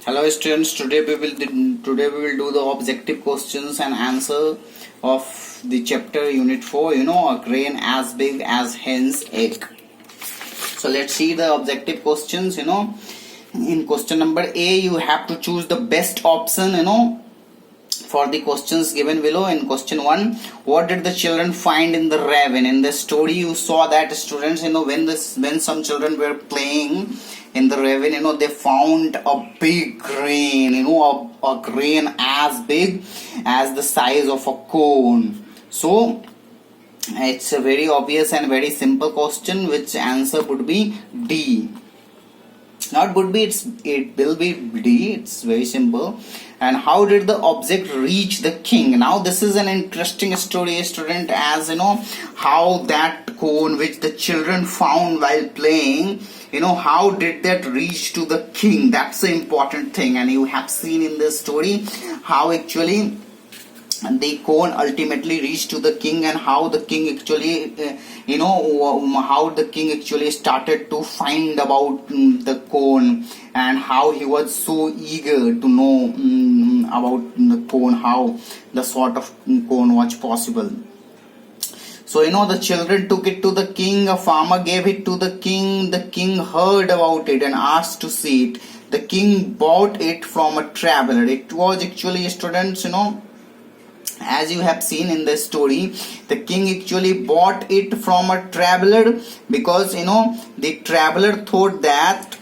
Hello students, today we will do the objective questions and answer of the chapter unit 4, a grain as big as hen's egg. So let's see the objective questions. In question number A, you have to choose the best option, for the questions given below. In question 1, what did the children find in the raven? In the story you saw that students, when some children were playing in the raven, they found a big grain, a grain as big as the size of a cone. So it's a very obvious and very simple question, which answer would be D. Not would be, it will be D. It's very simple. And how did the object reach the king? Now this is an interesting story, student, as how that cone which the children found while playing, how did that reach to the king? That's the important thing. And you have seen in this story how actually the cone ultimately reached to the king, and how the king actually how the king actually started to find about the cone, and how he was so eager to know about the cone, how the sort of cone was possible. So the children took it to the king. A farmer gave it to the king. The king heard about it and asked to see it. The king bought it from a traveler. It was actually, students, as you have seen in the story, the king actually bought it from a traveler, because the traveler thought that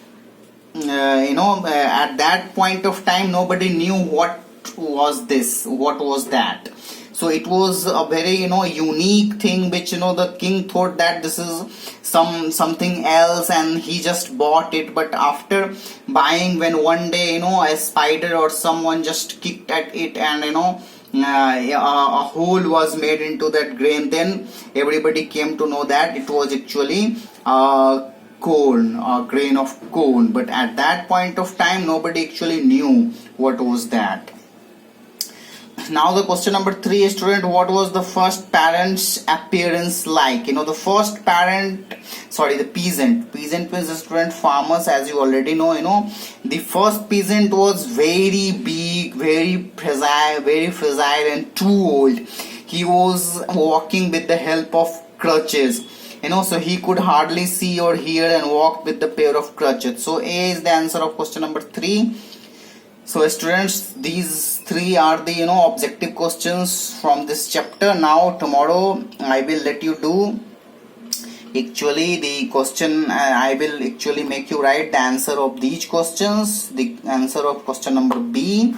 at that point of time nobody knew what was that. So it was a very unique thing which the king thought that this is something else, and he just bought it. But after buying, when one day a spider or someone just kicked at it, and a hole was made into that grain, then everybody came to know that it was actually a grain of corn. But at that point of time nobody actually knew what was that. Now the question number 3, student, what was the first parent's appearance like? The first parent, the peasant means student farmers, as you already know. The first peasant was very big, very fragile and too old. He was walking with the help of crutches, so he could hardly see or hear and walked with the pair of crutches. So A is the answer of question number 3. So students, these 3 are the objective questions from this chapter. Now tomorrow I will let you do actually the question. I will actually make you write the answer of these questions. The answer of question number B,